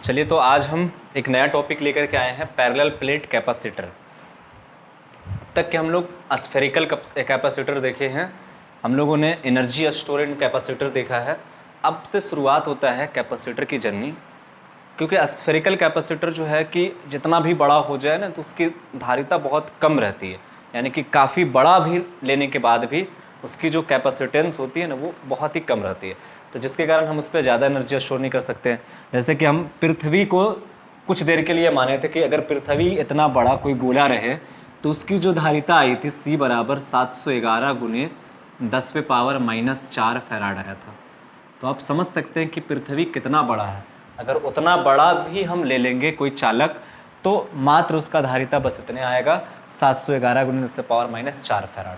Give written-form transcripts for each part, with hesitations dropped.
चलिए, तो आज हम एक नया टॉपिक लेकर के आए हैं, पैरेलल प्लेट कैपेसिटर। तक के हम लोग स्फेरिकल कैपेसिटर देखे हैं, हम लोगों ने एनर्जी स्टोरेज कैपेसिटर देखा है। अब से शुरुआत होता है कैपेसिटर की जर्नी, क्योंकि स्फेरिकल कैपेसिटर जो है कि जितना भी बड़ा हो जाए ना तो उसकी धारिता बहुत कम रहती है, यानी कि काफ़ी बड़ा भी लेने के बाद भी उसकी जो कैपेसिटेंस होती है ना वो बहुत ही कम रहती है, तो जिसके कारण हम उस पर ज़्यादा एनर्जी स्टोर नहीं कर सकते हैं। जैसे कि हम पृथ्वी को कुछ देर के लिए माने थे कि अगर पृथ्वी इतना बड़ा कोई गोला रहे तो उसकी जो धारिता आई थी C बराबर 711 गुने 10⁻⁻4 फैराड आया था। तो आप समझ सकते हैं कि पृथ्वी कितना बड़ा है। अगर उतना बड़ा भी हम ले लेंगे कोई चालक तो मात्र उसका धारिता बस इतने आएगा 711 गुने 10⁻⁻4 फैराड।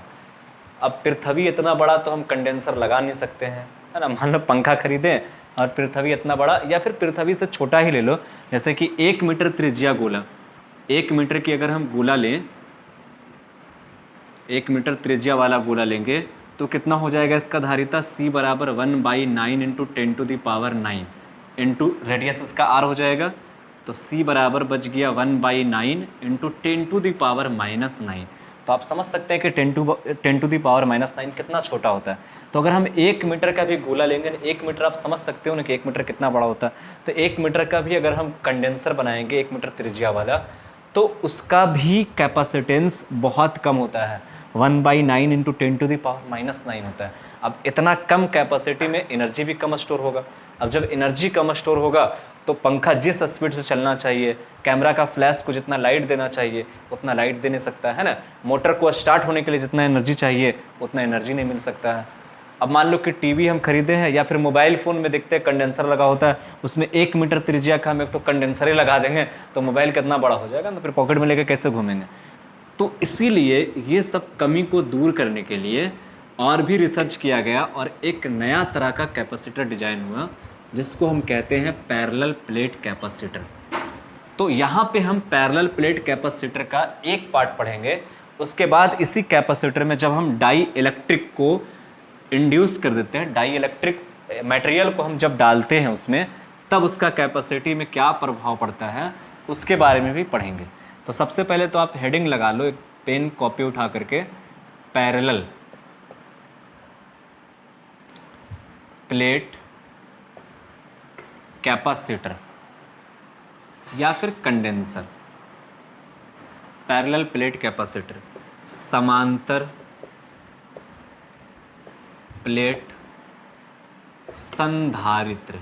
अब पृथ्वी इतना बड़ा तो हम कंडेंसर लगा नहीं सकते हैं, है ना। मान लो पंखा खरीदें और पृथ्वी इतना बड़ा, या फिर पृथ्वी से छोटा ही ले लो, जैसे कि 1 मीटर त्रिज्या गोला, 1 मीटर की अगर हम गोला लें, 1 मीटर त्रिज्या वाला गोला लेंगे तो कितना हो जाएगा इसका धारिता C बराबर 1/9 इंटू 10⁻9 इंटू रेडियस इसका R हो जाएगा। तो C बराबर बच गया 1/9 इंटू 10⁻⁻9। तो आप समझ सकते हैं कि 10⁻⁻9 कितना छोटा होता है। तो अगर हम 1 मीटर का भी गोला लेंगे, 1 मीटर आप समझ सकते हो ना कि 1 मीटर कितना बड़ा होता है, तो 1 मीटर का भी अगर हम कंडेंसर बनाएंगे 1 मीटर त्रिज्या वाला, तो उसका भी कैपेसिटेंस बहुत कम होता है, 1/9 इंटू 10⁻⁻9 होता है। अब इतना कम कैपेसिटी में एनर्जी भी कम स्टोर होगा। अब जब एनर्जी कम स्टोर होगा तो पंखा जिस स्पीड से चलना चाहिए, कैमरा का फ्लैश को जितना लाइट देना चाहिए उतना लाइट दे नहीं सकता है ना, मोटर को स्टार्ट होने के लिए जितना एनर्जी चाहिए उतना एनर्जी नहीं मिल सकता है। अब मान लो कि टीवी हम खरीदे हैं या फिर मोबाइल फ़ोन में देखते हैं कंडेंसर लगा होता है, उसमें 1 मीटर त्रिज्या का हम एक तो कंडेंसर ही लगा देंगे तो मोबाइल कितना बड़ा हो जाएगा, तो फिर पॉकेट में लेके कैसे घूमेंगे। तो इसीलिए ये सब कमी को दूर करने के लिए और भी रिसर्च किया गया और एक नया तरह का कैपेसिटर डिजाइन हुआ जिसको हम कहते हैं पैरेलल प्लेट कैपेसिटर। तो यहाँ पे हम पैरेलल प्लेट कैपेसिटर का एक पार्ट पढ़ेंगे, उसके बाद इसी कैपेसिटर में जब हम डाई इलेक्ट्रिक को इंड्यूस कर देते हैं, डाई इलेक्ट्रिक मटेरियल को हम जब डालते हैं उसमें, तब उसका कैपेसिटी में क्या प्रभाव पड़ता है उसके बारे में भी पढ़ेंगे। तो सबसे पहले तो आप हेडिंग लगा लो, एक पेन कॉपी उठा करके, पैरेलल प्लेट कैपेसिटर या फिर कंडेंसर। पैरेलल प्लेट कैपेसिटर, समांतर प्लेट संधारित्र।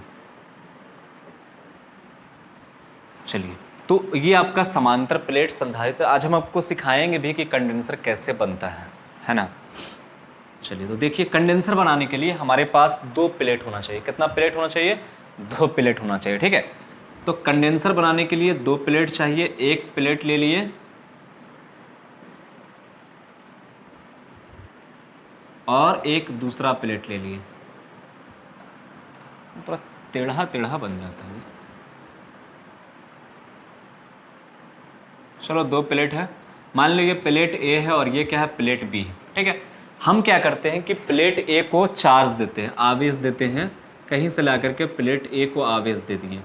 चलिए, तो ये आपका समांतर प्लेट संधारित्र। आज हम आपको सिखाएंगे भी कि कंडेंसर कैसे बनता है ना। चलिए, तो देखिए, कंडेंसर बनाने के लिए हमारे पास 2 प्लेट होना चाहिए। कितना प्लेट होना चाहिए? 2 प्लेट होना चाहिए, ठीक है। तो कंडेंसर बनाने के लिए 2 प्लेट चाहिए। एक प्लेट ले लिए और एक दूसरा प्लेट ले लिए, पूरा टेढ़ा टेढ़ा बन जाता है। चलो, 2 प्लेट है, मान लो ये प्लेट A है और ये क्या है, प्लेट B है, ठीक है। हम क्या करते हैं कि प्लेट A को चार्ज देते हैं, आवेश देते हैं, कहीं से ला करके प्लेट A को आवेश दे दिए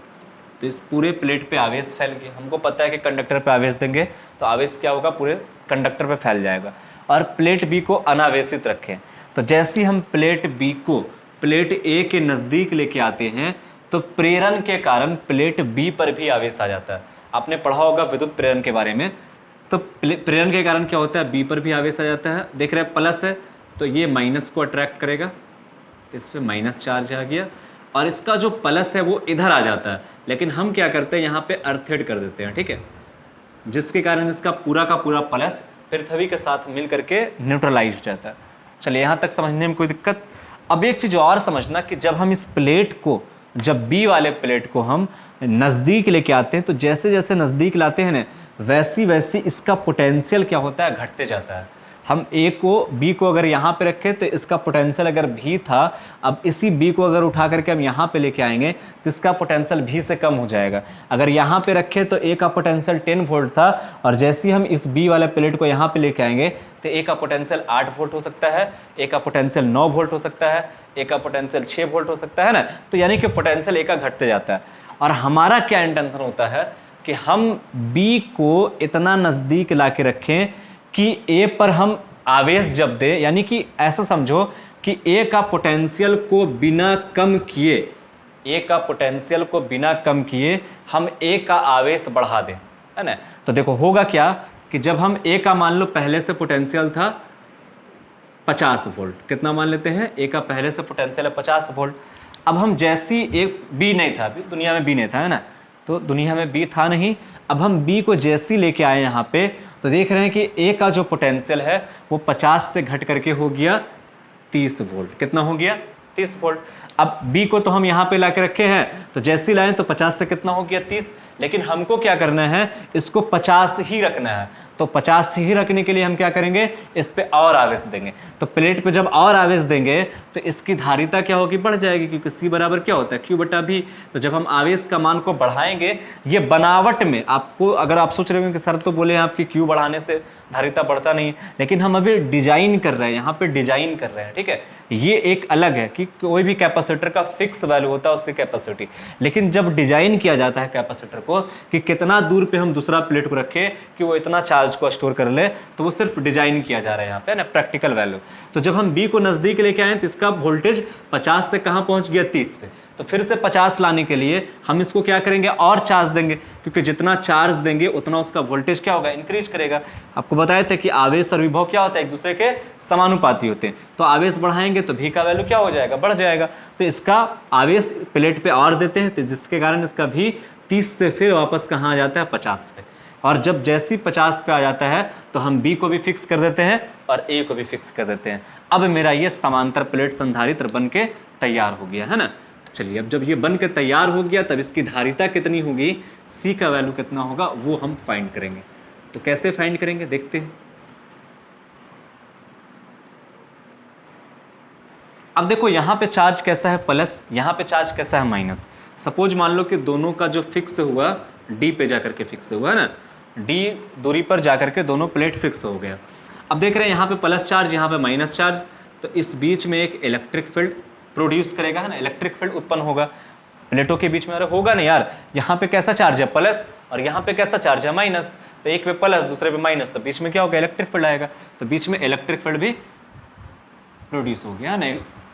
तो इस पूरे प्लेट पे आवेश फैल गया। हमको पता है कि कंडक्टर पे आवेश देंगे तो आवेश क्या होगा, पूरे कंडक्टर पे फैल जाएगा। और प्लेट B को अनावेशित रखें तो जैसे हम प्लेट B को प्लेट A के नज़दीक लेके आते हैं तो प्रेरण के कारण प्लेट B पर भी आवेश आ जाता है। आपने पढ़ा होगा विद्युत प्रेरण के बारे में। तो प्रेरण के कारण क्या होता है, B पर भी आवेश आ जाता है। देख रहे हैं प्लस है तो ये माइनस को अट्रैक्ट करेगा, तो इस पर माइनस चार्ज आ गया, और इसका जो प्लस है वो इधर आ जाता है। लेकिन हम क्या करते हैं, यहाँ पे अर्थेड कर देते हैं, ठीक है, जिसके कारण इसका पूरा का पूरा प्लस पृथ्वी के साथ मिल करके न्यूट्रलाइज हो जाता है। चलिए, यहाँ तक समझने में कोई दिक्कत? अब एक चीज़ और समझना कि जब हम इस प्लेट को, जब B वाले प्लेट को हम नज़दीक लेके आते हैं तो जैसे जैसे नज़दीक लाते हैं ना वैसी वैसी इसका पोटेंशियल क्या होता है, घटते जाता है। हम B को अगर यहाँ पे रखें तो इसका पोटेंशियल अगर V था, अब इसी B को अगर उठा करके हम यहाँ पे लेके आएंगे तो इसका पोटेंशियल V से कम हो जाएगा। अगर यहाँ पे रखें तो A का पोटेंशियल 10 वोल्ट था, और जैसे ही हम इस B वाले प्लेट को यहाँ पे लेके आएंगे तो A का पोटेंशियल 8 वोल्ट हो सकता है, A का पोटेंशियल 9 वोल्ट हो सकता है, A का पोटेंशियल 6 वोल्ट हो सकता है ना। तो यानी कि पोटेंशियल A का घटते जाता है। और हमारा क्या इंटेंशन होता है कि हम बी को इतना नज़दीक ला के रखें कि ए पर हम आवेश जब दें, यानी कि ऐसा समझो कि ए का पोटेंशियल को बिना कम किए, ए का पोटेंशियल को बिना कम किए हम ए का आवेश बढ़ा दें, है ना। तो देखो होगा क्या कि जब हम ए का मान लो पहले से पोटेंशियल था 50 वोल्ट, कितना मान लेते हैं, ए का पहले से पोटेंशियल है 50 वोल्ट। अब हम जैसी एक बी नहीं था, अभी दुनिया में बी नहीं था, है ना, तो दुनिया में बी था नहीं। अब हम बी को जैसी लेके आए यहाँ पे, तो देख रहे हैं कि ए का जो पोटेंशियल है वो 50 से घट करके हो गया 30 वोल्ट। कितना हो गया, 30 वोल्ट। अब बी को तो हम यहाँ पे ला के रखे हैं, तो जैसी लाएं तो 50 से कितना हो गया 30, लेकिन हमको क्या करना है, इसको 50 ही रखना है। तो 50 ही रखने के लिए हम क्या करेंगे, इस पे और आवेश देंगे। तो प्लेट पे जब और आवेश देंगे तो इसकी धारिता क्या होगी, बढ़ जाएगी, क्योंकि सी बराबर क्या होता है, क्यू बटा भी। तो जब हम आवेश का मान को बढ़ाएंगे, ये बनावट में आपको, अगर आप सोच रहे हो कि सर तो बोले आपकी क्यू बढ़ाने से धारिता बढ़ता नहीं, लेकिन हम अभी डिजाइन कर रहे हैं, यहाँ पे डिजाइन कर रहे हैं, ठीक है। ये एक अलग है कि कोई भी कैपेसिटर का फिक्स वैल्यू होता है उसकी कैपेसिटी, लेकिन जब डिजाइन किया जाता है कैपेसिटर को कि कितना दूर पे हम दूसरा प्लेट को रखें कि वो इतना चार्ज को स्टोर कर ले, तो वो सिर्फ डिजाइन किया जा रहा है यहाँ पे ना, प्रैक्टिकल वैल्यू। तो जब हम बी को नजदीक लेके आए तो इसका वोल्टेज 50 से कहाँ पहुंच गया, 30 पे। तो फिर से 50 लाने के लिए हम इसको क्या करेंगे, और चार्ज देंगे, क्योंकि जितना चार्ज देंगे उतना उसका वोल्टेज क्या होगा, इंक्रीज करेगा। आपको बताया था कि आवेश और विभव क्या होता है, एक दूसरे के समानुपाती होते हैं। तो आवेश बढ़ाएंगे तो भी का वैल्यू क्या हो जाएगा, बढ़ जाएगा। तो इसका आवेश प्लेट पे और देते हैं, तो जिसके कारण इसका भी 30 से फिर वापस कहाँ आ जाता है, 50 पे। और जब जैसी 50 पे आ जाता है तो हम बी को भी फिक्स कर देते हैं और ए को भी फिक्स कर देते हैं। अब मेरा ये समांतर प्लेट संधारित्र बन के तैयार हो गया, है ना। चलिए, अब जब ये बन के तैयार हो गया तब इसकी धारिता कितनी होगी, सी का वैल्यू कितना होगा, वो हम फाइंड करेंगे। तो कैसे फाइंड करेंगे, देखते हैं। अब देखो यहाँ पे चार्ज कैसा है, प्लस, यहाँ पे चार्ज कैसा है, माइनस। सपोज मान लो कि दोनों का जो फिक्स हुआ डी पे जाकर के फिक्स हुआ, है ना, डी दूरी पर जाकर के दोनों प्लेट फिक्स हो गया। अब देख रहे हैं यहाँ पे प्लस चार्ज, यहाँ पे माइनस चार्ज, तो इस बीच में एक इलेक्ट्रिक फील्ड प्रोड्यूस करेगा, है ना, इलेक्ट्रिक फील्ड उत्पन्न होगा प्लेटों के बीच में। अरे होगा नहीं यार, यहाँ पे कैसा चार्ज है, प्लस, और यहाँ पे कैसा चार्ज है, माइनस। तो एक पे प्लस दूसरे पे माइनस, तो बीच में क्या होगा, इलेक्ट्रिक फील्ड आएगा। तो बीच में इलेक्ट्रिक फील्ड भी प्रोड्यूस हो गया, ना,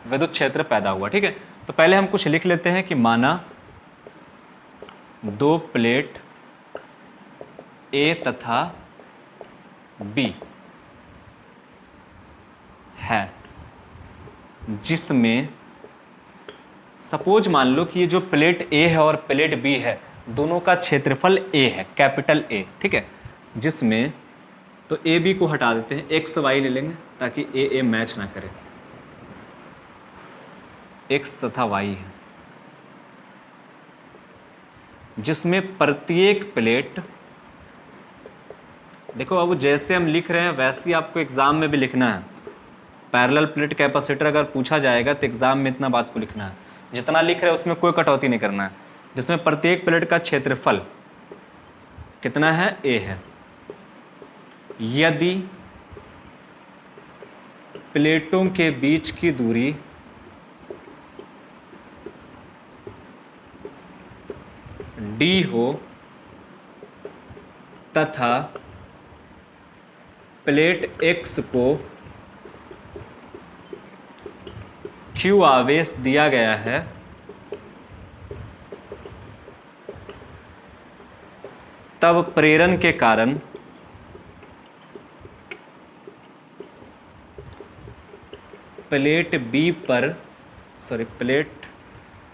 विद्युत क्षेत्र पैदा हुआ, ठीक है। तो पहले हम कुछ लिख लेते हैं कि माना दो प्लेट ए तथा बी है, जिसमें सपोज मान लो कि ये जो प्लेट ए है और प्लेट बी है, दोनों का क्षेत्रफल ए है, कैपिटल ए, ठीक है। जिसमें, तो ए बी को हटा देते हैं, एक्स वाई ले लेंगे ताकि ए मैच ना करे, एक्स तथा वाई है, जिसमें प्रत्येक प्लेट, देखो अब जैसे हम लिख रहे हैं वैसे ही आपको एग्जाम में भी लिखना है। पैरेलल प्लेट कैपेसिटर अगर पूछा जाएगा तो एग्जाम में इतना बात को लिखना है, जितना लिख रहे हैं उसमें कोई कटौती नहीं करना है। जिसमें प्रत्येक प्लेट का क्षेत्रफल कितना है, ए है। यदि प्लेटों के बीच की दूरी डी हो तथा प्लेट एक्स को क्यू आवेश दिया गया है, तब प्रेरण के कारण प्लेट बी पर, प्लेट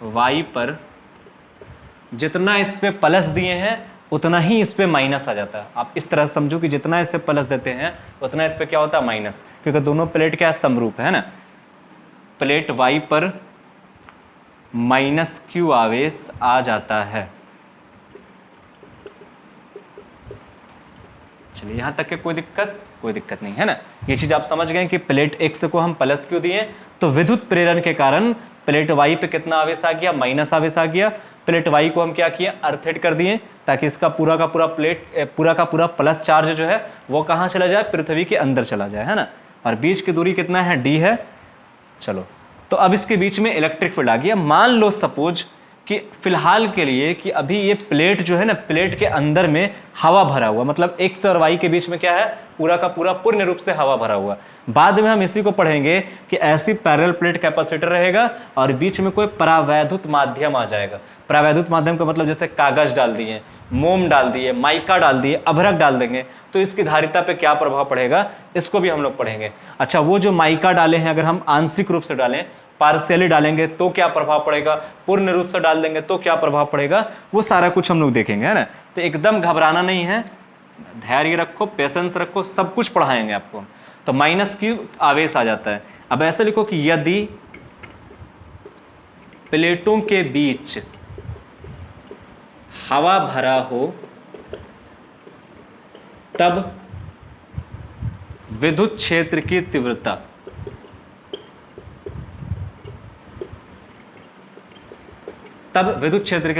वाई पर जितना इस पे प्लस दिए हैं उतना ही इस पे माइनस आ जाता है। आप इस तरह समझो कि जितना इस पे प्लस देते हैं उतना इस पे क्या होता है, माइनस, क्योंकि दोनों प्लेट क्या समरूप है ना। प्लेट वाई पर माइनस क्यू आवेश आ जाता है। चलिए यहाँ तक के कोई दिक्कत नहीं है ना। ये चीज आप समझ गए कि प्लेट एक्स को हम प्लस क्यू दिए तो विद्युत प्रेरण के कारण प्लेट वाई पे कितना आवेश आ गया, माइनस आवेश आ गया। प्लेट वाई को हम क्या किया, अर्थ हिट कर दिए ताकि इसका पूरा का पूरा प्लस चार्ज जो है वो कहाँ चला जाए, पृथ्वी के अंदर चला जाए, है ना। और बीच की दूरी कितना है, डी है। चलो तो अब इसके बीच में इलेक्ट्रिक फील्ड आ गया। मान लो सपोज कि फिलहाल के लिए कि अभी ये प्लेट जो है ना, प्लेट के अंदर में हवा भरा हुआ, मतलब x और y के बीच में क्या है, पूरा का पूरा पूर्ण रूप से हवा भरा हुआ। बाद में हम इसी को पढ़ेंगे कि ऐसी पैरेलल प्लेट कैपेसिटर रहेगा और बीच में कोई परावैद्युत माध्यम आ जाएगा। परावैद्युत माध्यम का मतलब जैसे कागज डाल दिए, मोम डाल दिए, माइका डाल दिए, अभ्रक डाल देंगे तो इसकी धारिता पे क्या प्रभाव पड़ेगा, इसको भी हम लोग पढ़ेंगे। अच्छा, वो जो माइका डाले हैं अगर हम आंशिक रूप से डालें, पार्शियली डालेंगे तो क्या प्रभाव पड़ेगा, पूर्ण रूप से डाल देंगे तो क्या प्रभाव पड़ेगा, वो सारा कुछ हम लोग देखेंगे, है ना। तो एकदम घबराना नहीं है, धैर्य रखो, पेशेंस रखो, सब कुछ पढ़ाएंगे आपको। तो माइनस क्यू आवेश आ जाता है। अब ऐसे लिखो कि यदि प्लेटों के बीच हवा भरा हो तब विद्युत क्षेत्र की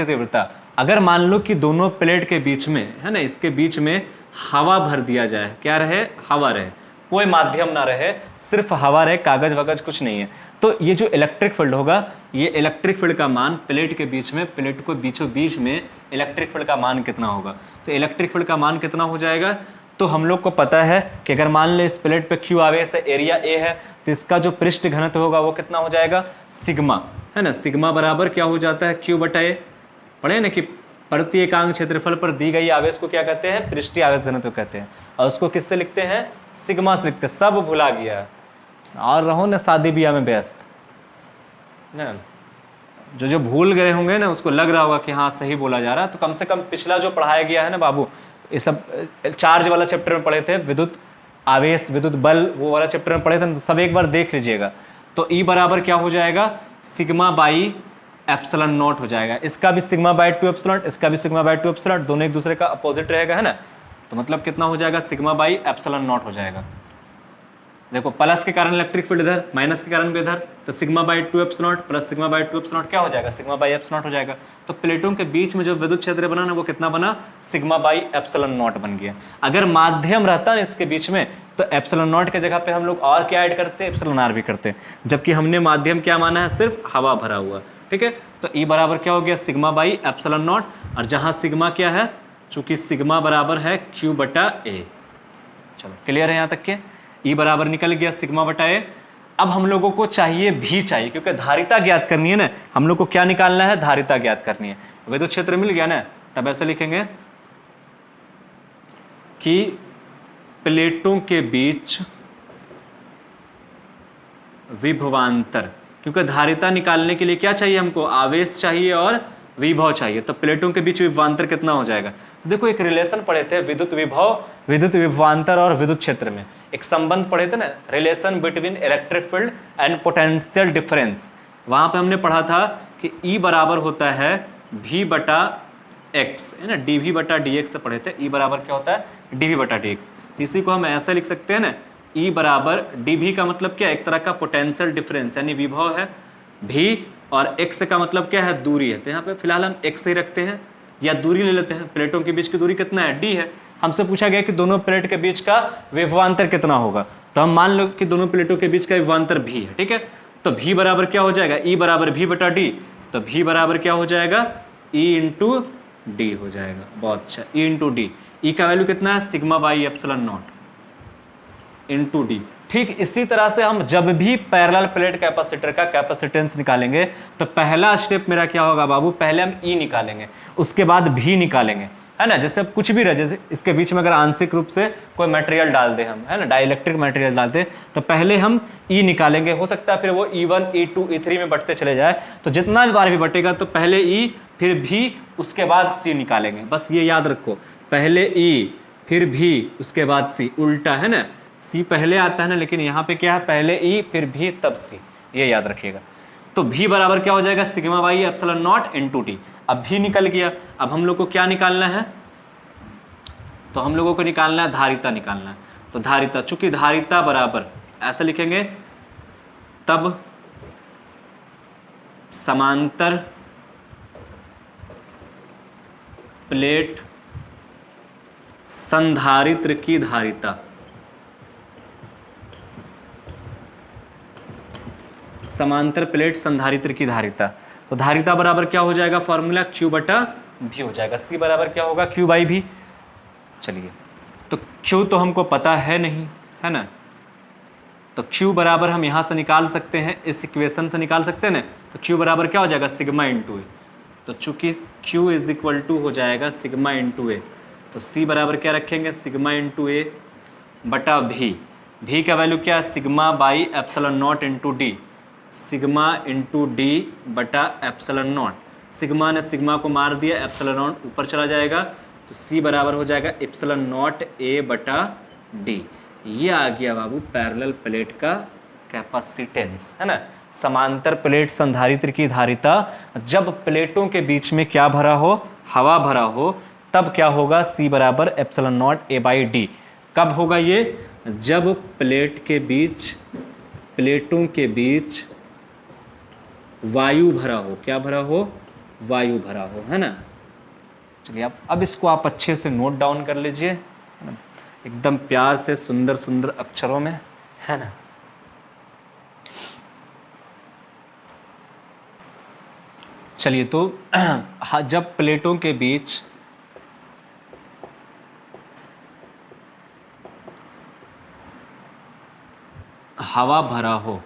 तीव्रता अगर मान लो कि दोनों प्लेट के बीच में, है ना, इसके बीच में हवा भर दिया जाए, क्या रहे, हवा रहे, कोई माध्यम ना रहे, सिर्फ हवा रहे, कागज वगज कुछ नहीं है, तो ये जो इलेक्ट्रिक फील्ड होगा, ये इलेक्ट्रिक फील्ड का मान प्लेट के बीच में, प्लेट को बीचों बीच में इलेक्ट्रिक फील्ड का मान कितना होगा, तो इलेक्ट्रिक फील्ड का मान कितना हो जाएगा, तो हम लोग को पता है कि अगर मान ले इस प्लेट पे क्यू आवेश है, एरिया ए है, तो इसका जो पृष्ठ घनत्व होगा वो कितना हो जाएगा, सिग्मा, है ना। सिग्मा बराबर क्या हो जाता है, क्यू बटा ए। पढ़े ना कि प्रति एकांक क्षेत्रफल पर दी गई आवेश को क्या कहते हैं, पृष्ठीय आवेश घनत्व कहते हैं, और उसको किससे लिखते हैं, सिग्मा से लिखते हैं। सब भुला गया और रहो ना शादी ब्याह में व्यस्त ना, जो भूल गए होंगे ना उसको लग रहा होगा कि हाँ सही बोला जा रहा है। तो कम से कम पिछला जो पढ़ाया गया है ना बाबू, ये सब चार्ज वाला चैप्टर में पढ़े थे, विद्युत आवेश, विद्युत बल, वो वाला चैप्टर में पढ़े थे, तो सब एक बार देख लीजिएगा। तो ई बराबर क्या हो जाएगा, सिग्मा बाई एप्सिलॉन नॉट हो जाएगा। इसका भी सिग्मा बाई 2 एप्सिलॉन, इसका भी सिग्मा बाई 2 एप्सिलॉन, दोनों एक दूसरे का अपोजिट रहेगा, है ना। तो मतलब कितना हो जाएगा, सिग्मा बाई एप्सिलॉन नॉट हो जाएगा। देखो प्लस के कारण इलेक्ट्रिक फील्ड इधर, माइनस के कारण भी इधर, तो sigma by 2 epsilon plus sigma by 2 epsilon क्या हो जाएगा, सिग्मा बाई एप्सिलॉन हो जाएगा। तो प्लेटों के बीच में जो विद्युत क्षेत्र बना ना वो कितना बना, सिग्मा बाई एप्सिलॉन नॉट बन गया। अगर माध्यम रहता ना इसके बीच में तो एप्सिलॉन नॉट के जगह पे हम लोग और क्या ऐड करते, एप्सिलॉन आर भी करते, जबकि हमने माध्यम क्या माना है, सिर्फ हवा भरा हुआ, ठीक है। तो ई बराबर क्या हो गया, सिग्मा बाई एप्सिलॉन नॉट, और जहां सिग्मा क्या है, चूंकि सिग्मा बराबर है क्यू बटा ए। चलो क्लियर है यहाँ तक के, ई बराबर निकल गया सिग्मा बटा ए। अब हम लोगों को चाहिए भी चाहिए, क्योंकि धारिता ज्ञात करनी है ना, हम लोग को क्या निकालना है, धारिता ज्ञात करनी है। विद्युत क्षेत्र मिल गया ना, तब ऐसे लिखेंगे कि प्लेटों के बीच विभवांतर, क्योंकि धारिता निकालने के लिए क्या चाहिए हमको, आवेश चाहिए और विभव चाहिए। तो प्लेटों के बीच विभवांतर कितना हो जाएगा, तो देखो एक रिलेशन पढ़े थे विद्युत विभव, विद्युत विभवांतर और विद्युत क्षेत्र में एक संबंध पढ़े थे ना, relation between electric field and potential difference. वहां पे हमने पढ़ा था कि ई बराबर होता है v बटा एक्स, है ना, dv बटा dx से पढ़े थे। ई बराबर क्या होता है, dv बटा dx। तो इसी को हम ऐसा लिख सकते हैं ना, ई बराबर dv का मतलब क्या, एक तरह का पोटेंशियल डिफरेंस यानी विभव है, v और x का मतलब क्या है, दूरी है। तो यहाँ पे फिलहाल हम x ही रखते हैं या दूरी ले लेते हैं। प्लेटों के बीच की दूरी कितना है, d है। हमसे पूछा गया कि दोनों प्लेट के बीच का विभवांतर कितना होगा, तो हम मान लो कि दोनों प्लेटों के बीच का विभवांतर v है, ठीक है। तो v बराबर क्या हो जाएगा, e बराबर v बटा d, तो v बराबर क्या हो जाएगा, e इंटू डी हो जाएगा। बहुत अच्छा, e इंटू डी, ई का वैल्यू कितना है, sigma by epsilon naught into D. ठीक इसी तरह से हम जब भी पैरेलल प्लेट कैपेसिटर का कैपेसिटेंस निकालेंगे तो पहला स्टेप मेरा क्या होगा बाबू, पहले हम ई निकालेंगे, उसके बाद भी निकालेंगे, है ना। जैसे अब कुछ भी रहे, जैसे इसके बीच में अगर आंशिक रूप से कोई मटेरियल डाल दे हम, है ना, डाइलेक्ट्रिक मटेरियल डालते, तो पहले हम ई निकालेंगे। हो सकता है फिर वो E1 E2 E3 में बढ़ते चले जाए, तो जितना बार भी बटेगा तो पहले ई फिर भी उसके बाद सी निकालेंगे। बस ये याद रखो, पहले ई फिर भी उसके बाद सी, उल्टा है ना, सी पहले आता है ना, लेकिन यहाँ पे क्या है, पहले ई फिर भी तब सी, ये याद रखिएगा। तो भी बराबर क्या हो जाएगा, sigma by epsilon naught into T. अब भी निकल गया, अब हम लोग को क्या निकालना है, तो हम लोगों को निकालना है धारिता निकालना है। तो धारिता, चूंकि धारिता बराबर ऐसे लिखेंगे, तब समांतर प्लेट संधारित्र की धारिता, समांतर प्लेट संधारित्र की धारिता। तो धारिता बराबर क्या हो जाएगा फॉर्मूला Q बटा V हो जाएगा। C बराबर क्या होगा Q बाई V। चलिए तो Q तो हमको पता है नहीं, है ना, तो Q बराबर हम यहाँ से निकाल सकते हैं, इस इक्वेशन से निकाल सकते हैं ना। तो Q बराबर क्या हो जाएगा सिग्मा इंटू ए। तो चूंकि Q इज इक्वल टू हो जाएगा सिग्मा इंटू ए, तो C बराबर क्या रखेंगे सिग्मा इंटू ए बटा V। V का वैल्यू क्या है sigma by epsilon naught into D, sigma into D बटा एप्सिलॉन नॉट। सिग्मा ने सिग्मा को मार दिया, एप्सिलॉन नॉट ऊपर चला जाएगा, तो C बराबर हो जाएगा एप्सिलॉन नॉट ए बटा डी। ये आ गया बाबू पैरेलल प्लेट का कैपेसिटेंस, है ना। समांतर प्लेट संधारित्र की धारिता, जब प्लेटों के बीच में क्या भरा हो, हवा भरा हो, तब क्या होगा C बराबर epsilon not A by D. कब होगा ये, जब प्लेटों के बीच वायु भरा हो, क्या भरा हो, वायु भरा हो, है ना। चलिए अब इसको आप अच्छे से नोट डाउन कर लीजिए, एकदम प्यार से सुंदर सुंदर अक्षरों में, है ना। चलिए तो जब प्लेटों के बीच हवा भरा हो,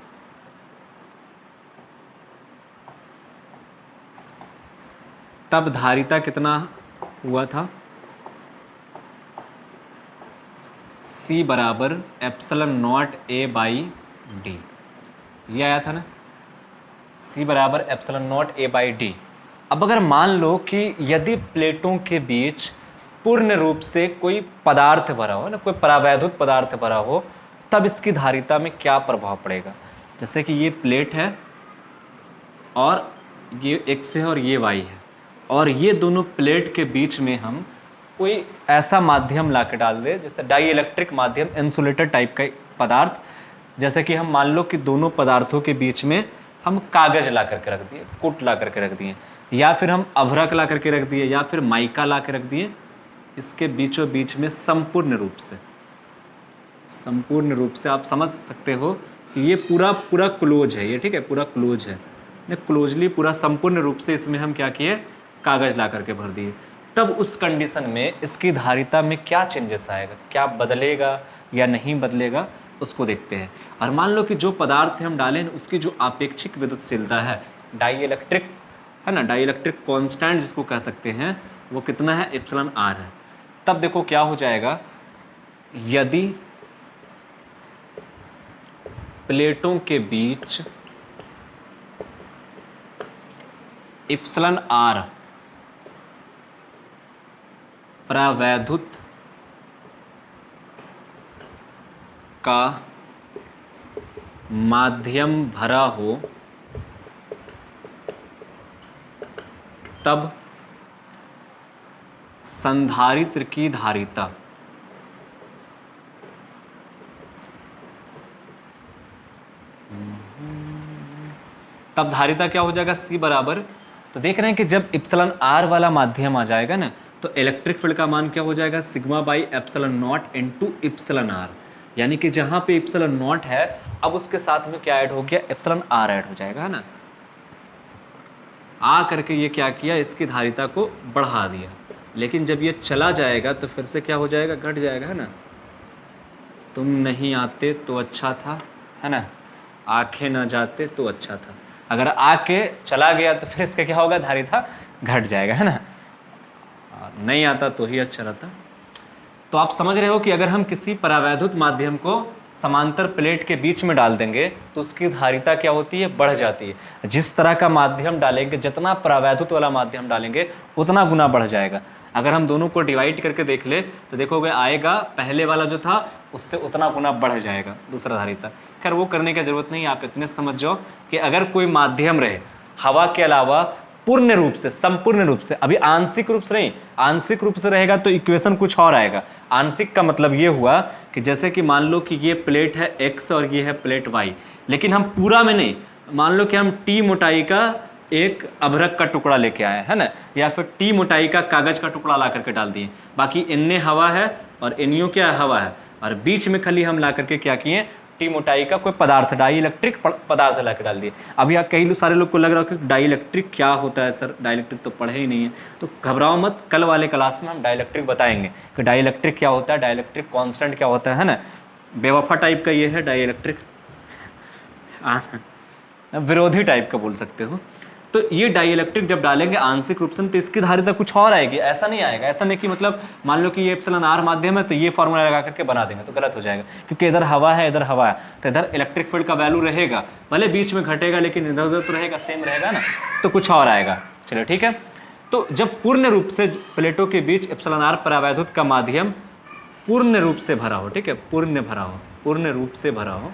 तब धारिता कितना हुआ था, C बराबर epsilon not A by D. ये आया था ना, C बराबर epsilon not A by D. अब अगर मान लो कि यदि प्लेटों के बीच पूर्ण रूप से कोई पदार्थ भरा हो ना, कोई परावैद्युत पदार्थ भरा हो, तब इसकी धारिता में क्या प्रभाव पड़ेगा। जैसे कि ये प्लेट है और ये X है और ये Y है, और ये दोनों प्लेट के बीच में हम कोई ऐसा माध्यम ला के डाल दे, जैसे डाई इलेक्ट्रिक माध्यम, इंसुलेटर टाइप का पदार्थ, जैसे कि हम मान लो कि दोनों पदार्थों के बीच में हम कागज़ ला करके रख दिए, कुट ला करके रख दिए, या फिर हम अभ्रक ला करके रख दिए, या फिर माइका ला के रख दिए, इसके बीचों बीच में संपूर्ण रूप से आप समझ सकते हो कि ये पूरा क्लोज है, ये ठीक है, पूरा क्लोज है, क्लोजली पूरा संपूर्ण रूप से इसमें हम क्या किए, कागज़ ला करके भर दिए। तब उस कंडीशन में इसकी धारिता में क्या चेंजेस आएगा, क्या बदलेगा या नहीं बदलेगा, उसको देखते हैं। और मान लो कि जो पदार्थ हम डालें उसकी जो आपेक्षिक विद्युतशीलता है, डाई इलेक्ट्रिक, है ना, डाई इलेक्ट्रिक कांस्टेंट जिसको कह सकते हैं, वो कितना है, एप्सिलॉन आर है। तब देखो क्या हो जाएगा, यदि प्लेटों के बीच एप्सिलॉन आर परावैद्युत का माध्यम भरा हो, तब संधारित्र की धारिता क्या हो जाएगा, C बराबर, तो देख रहे हैं कि जब एप्सिलॉन आर वाला माध्यम आ जाएगा ना, तो इलेक्ट्रिक फील्ड का मान क्या हो जाएगा, sigma by epsilon naught into epsilon R. यानी कि जहाँ पे एप्सिलॉन नॉट है, अब उसके साथ में क्या ऐड हो गया, एप्सिलॉन आर ऐड हो जाएगा, है ना। आ करके ये क्या किया, इसकी धारिता को बढ़ा दिया, लेकिन जब ये चला जाएगा तो फिर से क्या हो जाएगा, घट जाएगा, है ना। तुम नहीं आते तो अच्छा था, है ना, आंखें ना जाते तो अच्छा था। अगर आके चला गया तो फिर इसका क्या होगा, धारिता घट जाएगा, है ना, नहीं आता तो ही अच्छा रहता। तो आप समझ रहे हो कि अगर हम किसी परावैद्युत माध्यम को समांतर प्लेट के बीच में डाल देंगे तो उसकी धारिता क्या होती है, बढ़ जाती है। जिस तरह का माध्यम डालेंगे, जितना परावैद्युत वाला माध्यम डालेंगे, उतना गुना बढ़ जाएगा। अगर हम दोनों को डिवाइड करके देख ले तो देखोगे आएगा, पहले वाला जो था उससे उतना गुना बढ़ जाएगा दूसरा धारिता। खैर वो करने की जरूरत नहीं, आप इतने समझ जाओ कि अगर कोई माध्यम रहे हवा के अलावा पूर्ण रूप से, संपूर्ण रूप से, अभी आंशिक रूप से नहीं, आंशिक रूप से रहेगा तो इक्वेशन कुछ और आएगा। आंशिक का मतलब ये हुआ कि जैसे कि मान लो कि ये प्लेट है X और ये है प्लेट Y, लेकिन हम पूरा में नहीं, मान लो कि हम T मोटाई का एक अभ्रक का टुकड़ा लेके आए, है ना, या फिर T मोटाई का कागज का टुकड़ा ला करके डाल दिए, बाकी इनने हवा है और इनियो क्या हवा है, और बीच में खाली हम ला करके क्या किए, टी मोटाई का कोई पदार्थ, डाई इलेक्ट्रिक पदार्थ ला के डाल दिए। अब यहाँ कई सारे लोग को लग रहा है कि डाई इलेक्ट्रिक क्या होता है सर, डाई इलेक्ट्रिक तो पढ़े ही नहीं है। तो घबराओ मत, कल वाले क्लास में हम डाई इलेक्ट्रिक बताएंगे कि डाई इलेक्ट्रिक क्या होता है, डाई इलेक्ट्रिक कॉन्स्टेंट क्या होता है ना। बेवफा टाइप का ये है डाई इलेक्ट्रिक, विरोधी टाइप का बोल सकते हो। तो ये डाई इलेक्ट्रिक जब डालेंगे आंशिक रूप से तो इसकी धारिता कुछ और आएगी, ऐसा नहीं आएगा। ऐसा नहीं कि मतलब मान लो कि ये एप्सिलॉन आर माध्यम है तो ये फॉर्मूला लगा करके बना देंगे तो गलत हो जाएगा, क्योंकि इधर हवा है इधर हवा है, तो इधर इलेक्ट्रिक फील्ड का वैल्यू रहेगा, भले बीच में घटेगा लेकिन इधर उधर तो रहेगा, सेम रहेगा ना, तो कुछ और आएगा। चलिए ठीक है। तो जब पूर्ण रूप से प्लेटों के बीच एप्सिलॉन आर परावैद्युत का माध्यम पूर्ण रूप से भरा हो, ठीक है, पूर्ण भरा हो, पूर्ण रूप से भरा हो,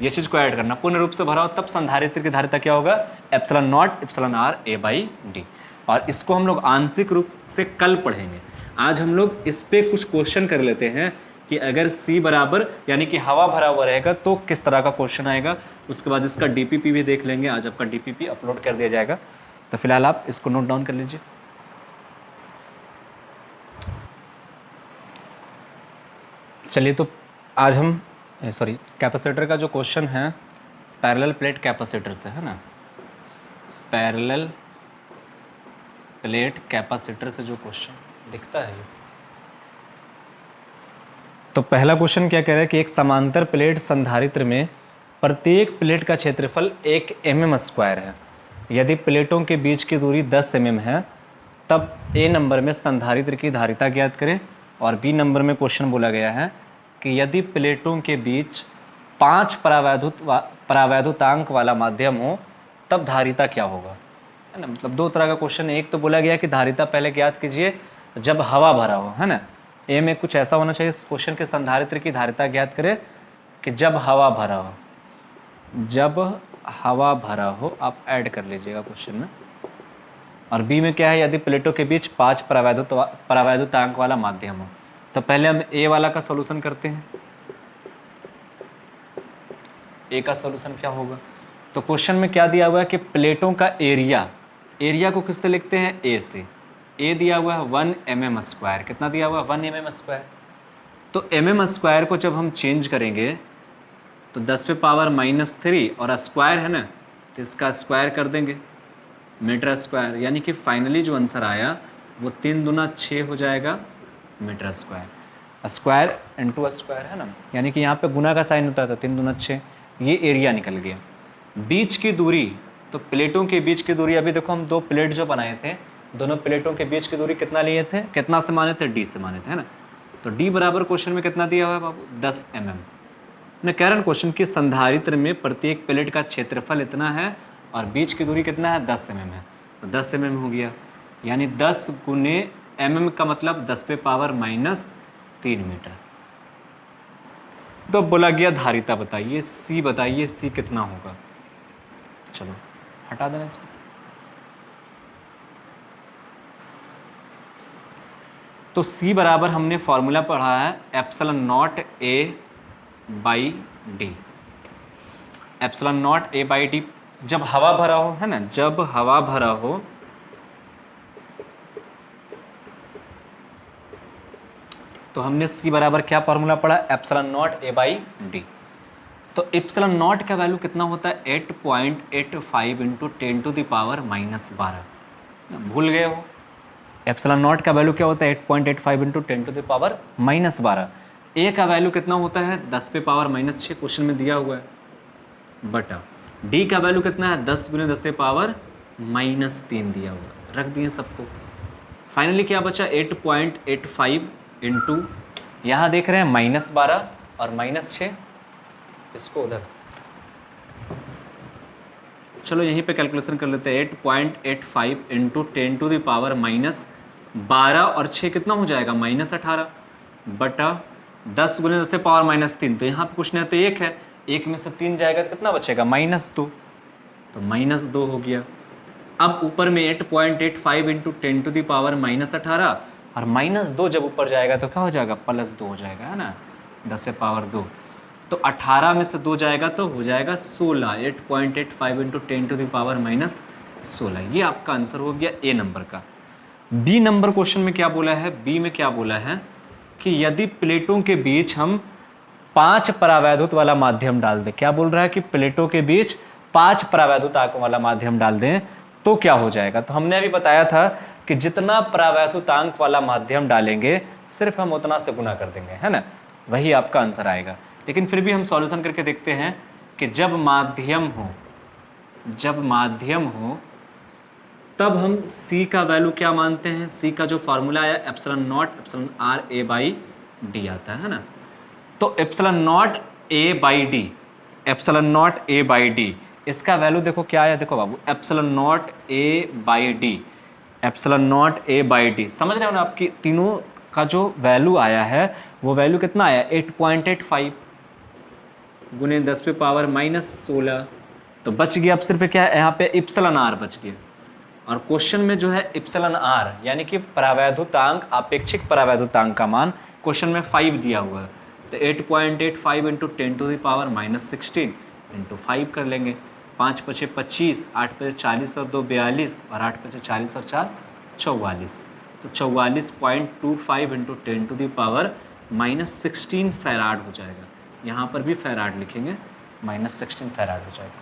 ये चीज को ऐड करना, पूर्ण रूप से भरा हो, तब संधारित्र की धारिता क्या होगा, epsilon not epsilon R A by D. और इसको हम लोग आंशिक रूप से कल पढ़ेंगे। आज हम लोग इस पे कुछ क्वेश्चन कर लेते हैं कि अगर C बराबर यानी कि हवा भरा हुआ रहेगा तो किस तरह का क्वेश्चन आएगा। उसके बाद इसका डीपीपी भी देख लेंगे, आज आपका डीपीपी अपलोड कर दिया जाएगा। तो फिलहाल आप इसको नोट डाउन कर लीजिए। चलिए, तो आज हम कैपेसिटर का जो क्वेश्चन है पैरेलल प्लेट कैपेसिटर से है ना, पैरेलल प्लेट कैपेसिटर से जो क्वेश्चन दिखता है ये, तो पहला क्वेश्चन क्या कह रहा है कि एक समांतर प्लेट संधारित्र में प्रत्येक प्लेट का क्षेत्रफल 1 mm² है। यदि प्लेटों के बीच की दूरी 10 mm है तब A नंबर में संधारित्र की धारिता ज्ञात करें। और B नंबर में क्वेश्चन बोला गया है कि यदि प्लेटों के बीच 5 परावैद्युतांक वाला माध्यम हो तब धारिता क्या होगा, है ना। मतलब दो तरह का क्वेश्चन है। एक तो बोला गया कि धारिता पहले ज्ञात कीजिए जब हवा भरा हो, है ना। ए में कुछ ऐसा होना चाहिए इस क्वेश्चन के, संधारित्र की धारिता ज्ञात करें कि जब हवा भरा हो, जब हवा भरा हो, आप ऐड कर लीजिएगा क्वेश्चन में। और बी में क्या है, यदि प्लेटों के बीच 5 परावैद्युतांक वाला माध्यम हो। तो पहले हम ए वाला का सॉल्यूशन करते हैं। ए का सॉल्यूशन क्या होगा, तो क्वेश्चन में क्या दिया हुआ है कि प्लेटों का एरिया, एरिया को किससे लिखते हैं, ए से। ए दिया हुआ है 1 mm², कितना दिया हुआ है 1 mm²। तो mm² को जब हम चेंज करेंगे तो 10⁻³ और स्क्वायर है ना, तो इसका स्क्वायर कर देंगे मीटर², यानी कि फाइनली जो आंसर आया वो 3 दूना 6 हो जाएगा मीटर²। स्क्वायर इंटू स्क्वायर है ना, यानी कि यहाँ पे गुना का साइन होता था, 3 दूना 6, ये एरिया निकल गया। बीच की दूरी, तो प्लेटों के बीच की दूरी, अभी देखो हम 2 प्लेट जो बनाए थे, दोनों प्लेटों के बीच की दूरी कितना लिए थे, कितना से माने थे, d से माने थे, है ना। तो d बराबर क्वेश्चन में कितना दिया हुआ है बाबू, 10 mm। मैं कह रहा हूँ क्वेश्चन की संधारित्र में प्रत्येक प्लेट का क्षेत्रफल इतना है और बीच की दूरी कितना है, 10 mm है, तो 10 mm हो गया। यानी 10 गुने mm का मतलब 10⁻³ मीटर। तो बोला गया धारिता बताइए, C बताइए, C कितना होगा। चलो हटा देना इसको। तो C बराबर हमने फॉर्मूला पढ़ा है ε0 A/d। ε0 A/d जब हवा भरा हो, है ना, जब हवा भरा हो तो हमने C बराबर क्या फॉर्मूला पढ़ा, ε0 A/d। तो ε0 का वैल्यू कितना होता है, 8.85 × 10⁻12। भूल गए हो, ε0 का वैल्यू क्या होता है, 8.85 × 10⁻12। A का वैल्यू कितना होता है, 10⁻6 क्वेश्चन में दिया हुआ है, बटा D का वैल्यू कितना है, 10 × 10⁻³ दिया हुआ, रख दिए सबको। फाइनली क्या बचा, 8.85 इंटू, यहाँ देख रहे हैं -12 और -6, इसको उधर, चलो यहीं पे कैलकुलेशन कर लेते हैं। 8.85 इंटू 10⁻12 और 6 कितना हो जाएगा, -18 बटा 10 × 10⁻3। तो यहाँ पे कुछ नहीं तो 1 है, 1 में से 3 जाएगा तो कितना बचेगा, -2, तो -2 हो गया। अब ऊपर में 8.85 इंटू 10⁻18 और -2 जब ऊपर जाएगा तो क्या हो जाएगा, +2 हो जाएगा, है ना, 10⁻2। तो 18 में से 2 जाएगा तो हो जाएगा 16, 8.85 इंटू 10⁻16। ये आपका आंसर हो गया ए नंबर का। बी नंबर क्वेश्चन में क्या बोला है, बी में क्या बोला है कि यदि प्लेटों के बीच हम 5 परावैद्युत वाला माध्यम डाल दें, क्या बोल रहा है कि प्लेटों के बीच 5 परावैद्युतांक वाला माध्यम डाल दें तो क्या हो जाएगा। तो हमने अभी बताया था कि जितना परावैद्युतांक वाला माध्यम डालेंगे सिर्फ हम उतना से गुना कर देंगे, है ना, वही आपका आंसर आएगा। लेकिन फिर भी हम सॉल्यूशन करके देखते हैं कि जब माध्यम हो तब हम C का वैल्यू क्या मानते हैं, C का जो फार्मूला है epsilon not epsilon R A by D आता है ना। तो epsilon not A by D इसका वैल्यू देखो क्या आया, देखो बाबू epsilon not A by D समझ रहे हो ना, आपकी तीनों का जो वैल्यू आया है वो वैल्यू कितना आया 8.85 गुने 10 पे पावर -16। तो बच गया अब सिर्फ क्या है यहाँ पे इप्सिलॉन आर बच गया। और क्वेश्चन में जो है इप्सिलॉन आर यानी कि परावैद्युतांक अपेक्षिक परावैद्युतांक का मान क्वेश्चन में 5 दिया हुआ है। तो 8.85 into 10 to the power -16 into 5 कर लेंगे। 5 पचे 25, 8 पचे 40 और 2 42 और 8 पचे 40 और 4 44। तो 44.25 into 10 to the power -16 farad हो जाएगा। यहाँ पर भी फैराड लिखेंगे, -16 फैराड हो जाएगा।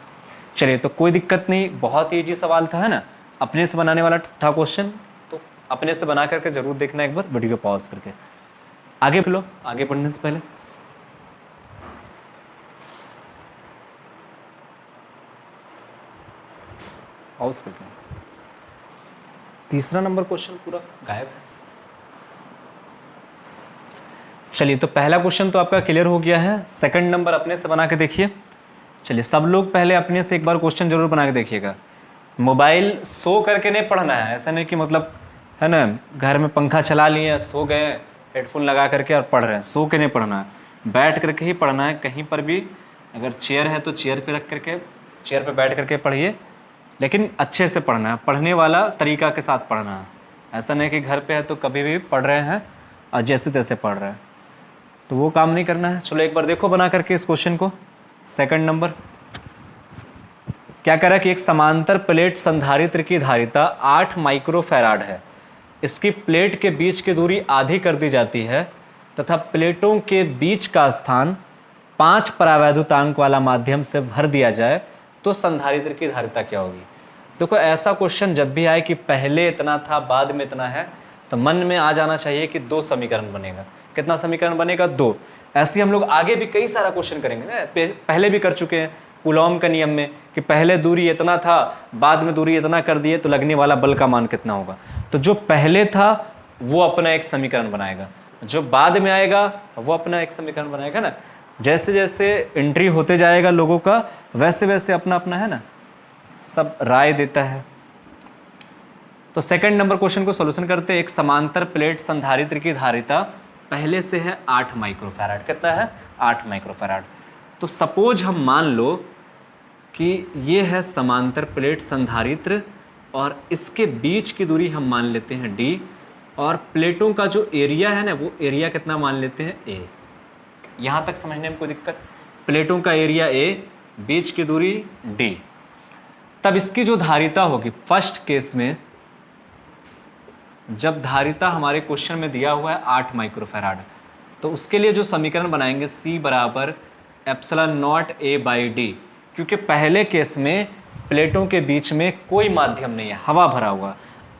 चलिए तो कोई दिक्कत नहीं, बहुत ईजी सवाल था, है ना, अपने से बनाने वाला था क्वेश्चन, तो अपने से बना करके जरूर देखना एक बार, वीडियो पॉज करके। आगे लो, आगे पढ़ने से पहले पॉज करके। तीसरा नंबर क्वेश्चन पूरा गायब है। चलिए तो पहला क्वेश्चन तो आपका क्लियर हो गया है, सेकंड नंबर अपने से बना के देखिए। चलिए सब लोग पहले अपने से एक बार क्वेश्चन जरूर बना के देखिएगा। मोबाइल सो करके नहीं पढ़ना है, ऐसा नहीं कि मतलब है ना घर में पंखा चला लिए सो गए हेडफोन लगा करके और पढ़ रहे हैं, सो के नहीं पढ़ना है, बैठ करके ही पढ़ना है। कहीं पर भी अगर चेयर है तो चेयर पे रख करके, चेयर पे बैठ करके पढ़िए, लेकिन अच्छे से पढ़ना है, पढ़ने वाला तरीका के साथ पढ़ना है। ऐसा नहीं कि घर पे है तो कभी भी पढ़ रहे हैं और जैसे तैसे पढ़ रहे हैं, तो वो काम नहीं करना है। चलो एक बार देखो बना करके इस क्वेश्चन को। सेकंड नंबर क्या कह रहा है कि एक समांतर प्लेट संधारित्र की धारिता 8 माइक्रोफैराड है, इसकी प्लेट के बीच की दूरी आधी कर दी जाती है तथा प्लेटों के बीच का स्थान 5 परावैद्युतांक वाला माध्यम से भर दिया जाए तो संधारित्र की धारिता क्या होगी। देखो ऐसा क्वेश्चन जब भी आए कि पहले इतना था बाद में इतना है, तो मन में आ जाना चाहिए कि 2 समीकरण बनेगा। कितना समीकरण बनेगा 2। ऐसे हम लोग आगे भी कई सारा क्वेश्चन करेंगे ना, पहले भी कर चुके हैं कूलॉम का नियम में कि पहले दूरी इतना था बाद में दूरी इतना कर दिए तो लगने वाला बल का मान कितना होगा। तो जो पहले था वो अपना एक समीकरण बनाएगा, जो बाद में आएगा वो अपना एक समीकरण बनाएगा ना। जैसे जैसे एंट्री होते जाएगा लोगों का वैसे वैसे अपना अपना है ना सब राय देता है। तो सेकंड नंबर क्वेश्चन को सॉल्यूशन करते हैं। एक समांतर प्लेट संधारित्र की धारिता पहले से है 8 माइक्रोफैराड। कितना है 8 माइक्रोफैराड। तो सपोज हम मान लो कि ये है समांतर प्लेट संधारित्र और इसके बीच की दूरी हम मान लेते हैं d, और प्लेटों का जो एरिया है ना वो एरिया कितना मान लेते हैं a। यहाँ तक समझने में कोई दिक्कत। प्लेटों का एरिया a, बीच की दूरी d। तब इसकी जो धारिता होगी फर्स्ट केस में, जब धारिता हमारे क्वेश्चन में दिया हुआ है 8 माइक्रोफैराड, तो उसके लिए जो समीकरण बनाएंगे C बराबर epsilon not A by D, क्योंकि पहले केस में प्लेटों के बीच में कोई माध्यम नहीं है, हवा भरा हुआ।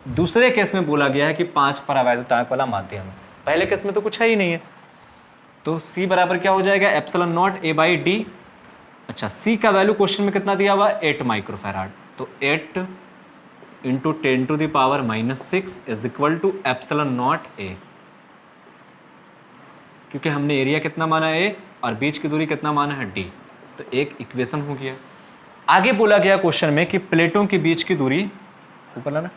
दूसरे केस में बोला गया है कि 5 परावैद्युतांक वाला माध्यम है, पहले केस में तो कुछ है ही नहीं है। तो C बराबर क्या हो जाएगा epsilon not A by D. अच्छा C का वैल्यू क्वेश्चन में कितना दिया हुआ 8 माइक्रोफैराड, तो 8 into 10 to the power -6 is equal to epsilon not A, क्योंकि हमने एरिया कितना माना है और बीच की दूरी कितना माना है d, तो एक इक्वेशन हो गया। आगे बोला गया क्वेश्चन में कि प्लेटों के बीच की दूरी, ऊपर लाना,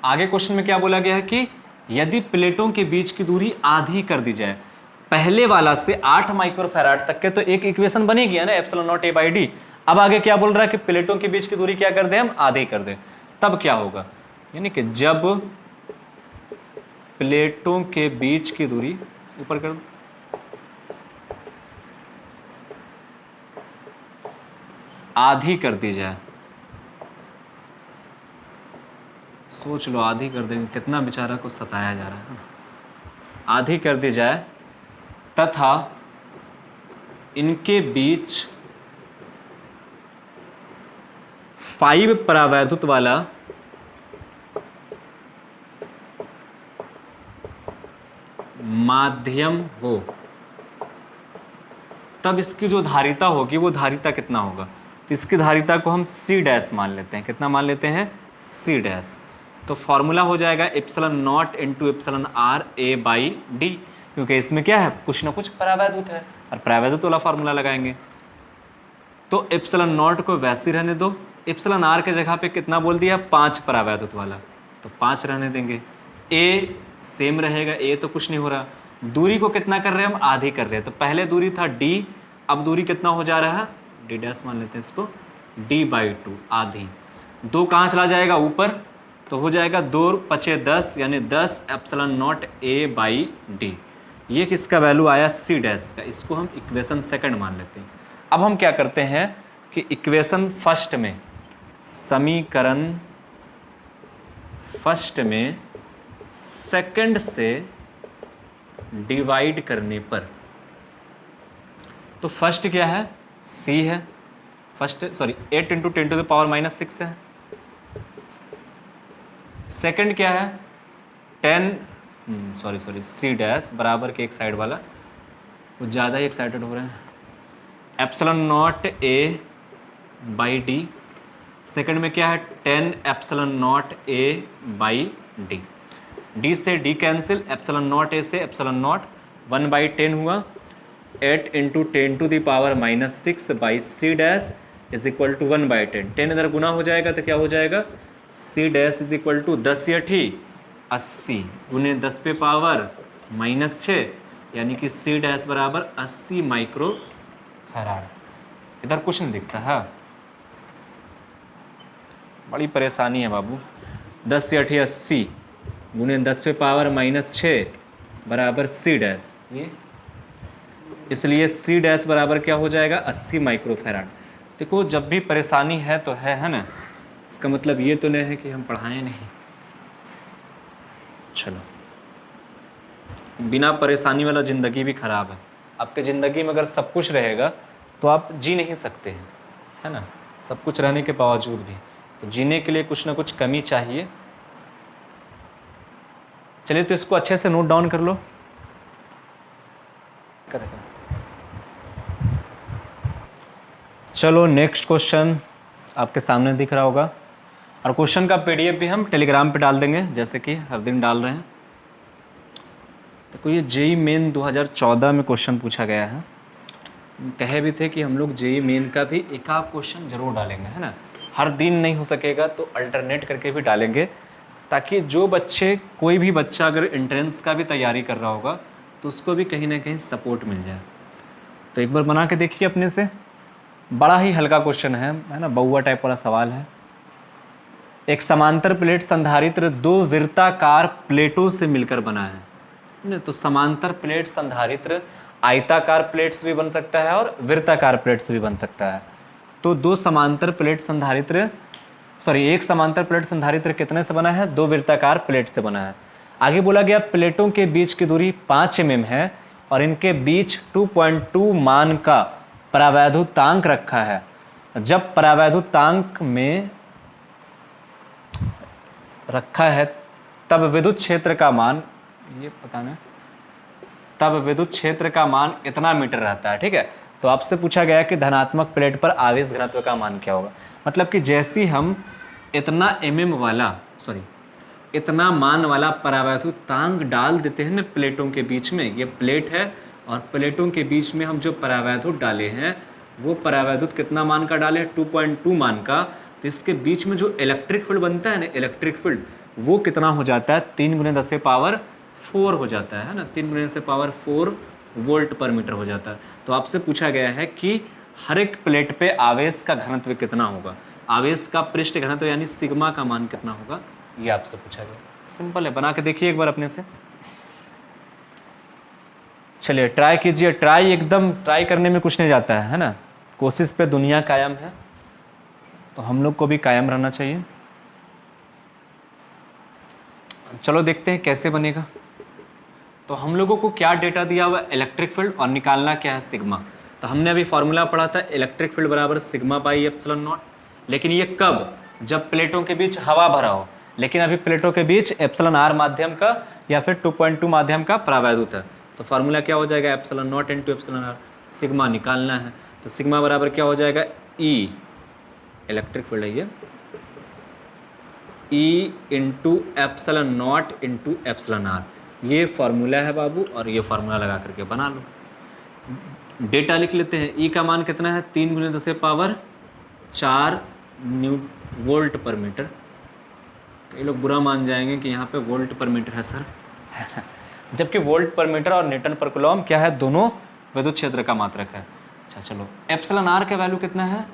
आगे क्वेश्चन में क्या बोला गया है कि यदि प्लेटों के बीच की दूरी आधी कर दी जाए, पहले वाला से 8 माइक्रोफैराड तक के, तो एक इक्वेशन बनी गया ना epsilon not A by D. अब आगे क्या बोल रहा है कि प्लेटों के बीच की दूरी क्या कर दें हम आधी कर दें, तब क्या होगा, यानी कि जब प्लेटों के बीच की दूरी, ऊपर कर दो, आधी कर दी जाए, सोच लो आधी कर देंगे, कितना बेचारा को सताया जा रहा है। आधी कर दी जाए तथा इनके बीच 5 परावैद्युत वाला माध्यम हो, तब इसकी जो धारिता होगी वो धारिता कितना होगा? तो इसकी धारिता को हम C डैश मान लेते हैं। कितना मान लेते हैं? C dash. तो फॉर्मूला हो जाएगा epsilon naught into epsilon R A by D, क्योंकि इसमें क्या है, कुछ ना कुछ परावैद्युत है और परावैद्युत वाला फॉर्मूला लगाएंगे। तो एप्सिलॉन नॉट को वैसे रहने दो, एप्सिलॉन आर के जगह पे कितना बोल दिया? 5 परावैद्युत वाला, तो 5 रहने देंगे। ए सेम रहेगा, ए तो कुछ नहीं हो रहा। दूरी को कितना कर रहे हैं हम? आधी कर रहे हैं। तो पहले दूरी था डी, अब दूरी कितना हो जा रहा है? डी डैश मान लेते हैं इसको, डी बाई 2 आधी। 2 कहाँ चला जाएगा? ऊपर, तो हो जाएगा 2 पचे 10 यानी 10 epsilon not A by D. ये किसका वैल्यू आया? C डैश का। इसको हम इक्वेशन सेकंड मान लेते हैं। अब हम क्या करते हैं कि इक्वेशन फर्स्ट में, समीकरण फर्स्ट में सेकंड से डिवाइड करने पर, तो फर्स्ट क्या है? C है, first 8 into 10 to the power minus 6 है। सेकंड क्या है? 10 C डैश बराबर के एक साइड वाला, वो ज़्यादा ही एक्साइटेड हो रहे हैं, epsilon not A by D. Second में क्या है? 10 epsilon not A by D. D से D cancel, epsilon not A से एप्सिलॉन नॉट, 1 बाई 10 हुआ, 8 into 10 to the power minus 6 by C dash is equal to 1 by 10। 10 इधर गुना हो जाएगा तो क्या हो जाएगा? C dash is equal to 10 या 80 गुने 10 पे पावर माइनस 6, यानी कि C डैश बराबर 80 माइक्रो फैराड। इधर कुछ नहीं दिखता है, बड़ी परेशानी है बाबू। 10 या 80 गुने 10 पे पावर माइनस 6 बराबर C डैश, ये इसलिए C डैश बराबर क्या हो जाएगा? 80 माइक्रो फैराड। देखो जब भी परेशानी है तो है ना, इसका मतलब ये तो नहीं है कि हम पढ़ाएं नहीं। चलो, बिना परेशानी वाला ज़िंदगी भी ख़राब है। आपके ज़िंदगी में अगर सब कुछ रहेगा तो आप जी नहीं सकते हैं, है ना। सब कुछ रहने के बावजूद भी तो जीने के लिए कुछ ना कुछ कमी चाहिए। चलिए तो इसको अच्छे से नोट डाउन कर लो। चलो नेक्स्ट क्वेश्चन आपके सामने दिख रहा होगा, और क्वेश्चन का PDF भी हम टेलीग्राम पे डाल देंगे, जैसे कि हर दिन डाल रहे हैं। तो ये JEE मेन 2014 में क्वेश्चन पूछा गया है। कहे भी थे कि हम लोग JEE मेन का भी एक आध क्वेश्चन जरूर डालेंगे, है ना। हर दिन नहीं हो सकेगा तो अल्टरनेट करके भी डालेंगे, ताकि जो बच्चे, कोई भी बच्चा अगर एंट्रेंस का भी तैयारी कर रहा होगा तो उसको भी कहीं ना कहीं सपोर्ट मिल जाए। तो एक बार बना के देखिए अपने से। बड़ा ही हल्का क्वेश्चन है ना, बहुआ टाइप वाला सवाल है। एक समांतर प्लेट संधारित्र 2 वृत्ताकार प्लेटों से मिलकर बना है। तो समांतर प्लेट संधारित्र आयताकार प्लेट से भी बन सकता है और वृत्ताकार प्लेट से भी बन सकता है। तो एक समांतर प्लेट संधारित्र कितने से बना है? 2 वृत्ताकार प्लेट से बना है। आगे बोला गया प्लेटों के बीच की दूरी 5 mm है और इनके बीच 2.2 मान का परावैद्युतांक रखा है। जब परावैद्युतांक में रखा है तब विद्युत क्षेत्र का मान, ये पता नहीं, तब विद्युत क्षेत्र का मान इतना मीटर रहता है। ठीक है, तो आपसे पूछा गया कि धनात्मक प्लेट पर आवेश घनत्व का मान क्या होगा। मतलब कि जैसे हम इतना मान वाला परावैद्युतांक डाल देते हैं ना प्लेटों के बीच में, ये प्लेट है और प्लेटों के बीच में हम जो परावैद्युत डाले हैं वो परावैद्युत कितना मान का डाले? 2.2 मान का। तो इसके बीच में जो इलेक्ट्रिक फील्ड बनता है ना, इलेक्ट्रिक फील्ड, वो कितना हो जाता है? 3 × 10⁴ हो जाता है ना, 3 × 10⁴ वोल्ट पर मीटर हो जाता है। तो आपसे पूछा गया है कि हर एक प्लेट पे आवेश का घनत्व कितना होगा, आवेश का पृष्ठ घनत्व यानी सिग्मा का मान कितना होगा, ये आपसे पूछा गया। सिंपल है, बना के देखिए एक बार अपने से। चलिए ट्राई कीजिए, ट्राई करने में कुछ नहीं जाता है ना। कोशिश पे दुनिया कायम है, तो हम लोग को भी कायम रहना चाहिए। चलो देखते हैं कैसे बनेगा। तो हम लोगों को क्या डेटा दिया हुआ है, इलेक्ट्रिक फील्ड, और निकालना क्या है, सिग्मा। तो हमने अभी फॉर्मूला पढ़ा था इलेक्ट्रिक फील्ड बराबर सिग्मा बाई एप्सिलॉन नॉट, लेकिन ये कब, जब प्लेटों के बीच हवा भरा हो। लेकिन अभी प्लेटों के बीच एप्सिलॉन आर माध्यम का या फिर 2.2 माध्यम का प्रावैधुत है। तो फार्मूला क्या हो जाएगा, epsilon naught into epsilon R, sigma निकालना है। तो सिग्मा बराबर क्या हो जाएगा, ई, इलेक्ट्रिक फील्ड है ये, E into epsilon naught into epsilon R. ये फार्मूला है बाबू, और ये फार्मूला लगा करके बना लो। डेटा लिख लेते हैं। ई का मान कितना है, 3 × 10⁴ वोल्ट पर मीटर। कई लोग बुरा मान जाएंगे कि यहाँ पे वोल्ट पर मीटर है सर जबकि वोल्ट पर मीटर और न्यूटन पर कूलम क्या है, दोनों विद्युत क्षेत्र का मात्रक है। अच्छा चलो, एप्सिलॉन आर का वैल्यू कितना है,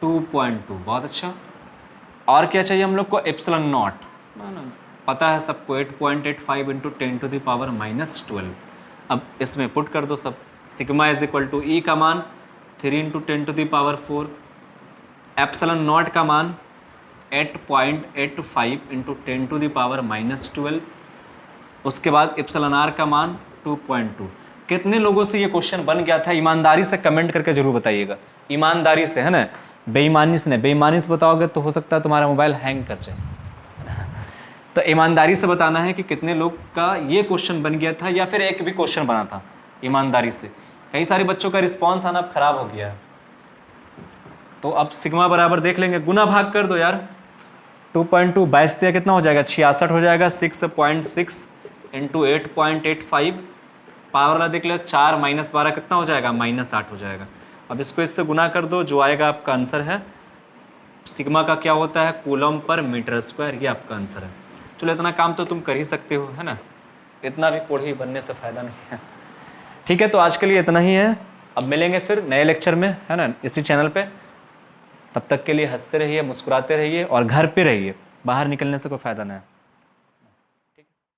2.2, बहुत अच्छा। और क्या चाहिए हम लोग को, एप्सिलॉन नॉट, पता है सबको, 8.85 इंटू 10⁻⁻12। अब इसमें पुट कर दो सब। सिग्मा इज इक्वल टू ई का मान 3 इंटू 10⁻⁴, एप्सिलॉन नॉट का मान 8.85 इंटू 10⁻⁻12, उसके बाद एप्सिलॉन आर का मान 2.2। कितने लोगों से ये क्वेश्चन बन गया था, ईमानदारी से कमेंट करके जरूर बताइएगा, ईमानदारी से, है ना, बेईमानी से नहीं। बेईमानी से बताओगे तो हो सकता है तुम्हारा मोबाइल हैंग कर जाए तो ईमानदारी से बताना है कि कितने लोग का ये क्वेश्चन बन गया था या फिर एक भी क्वेश्चन बना था, ईमानदारी से। कई सारे बच्चों का रिस्पॉन्स आना अब खराब हो गया है। तो अब सिग्मा बराबर देख लेंगे, गुना भाग कर दो यार, 2.2 22 दिया कितना हो जाएगा, 66 हो जाएगा, 6.6 इंटू 8.85, पावर वाला देख लो, 4 - 12 कितना हो जाएगा, -8 हो जाएगा। अब इसको इससे गुना कर दो, जो आएगा आपका आंसर है। सिग्मा का क्या होता है, कूलम पर मीटर स्क्वायर, ये आपका आंसर है। चलो इतना काम तो तुम कर ही सकते हो, है ना, इतना भी कोढ़ी बनने से फ़ायदा नहीं है। ठीक है, तो आज के लिए इतना ही है। अब मिलेंगे फिर नए लेक्चर में, है ना, इसी चैनल पे। तब तक के लिए हंसते रहिए, मुस्कुराते रहिए और घर पे रहिए, बाहर निकलने से कोई फ़ायदा नहीं है।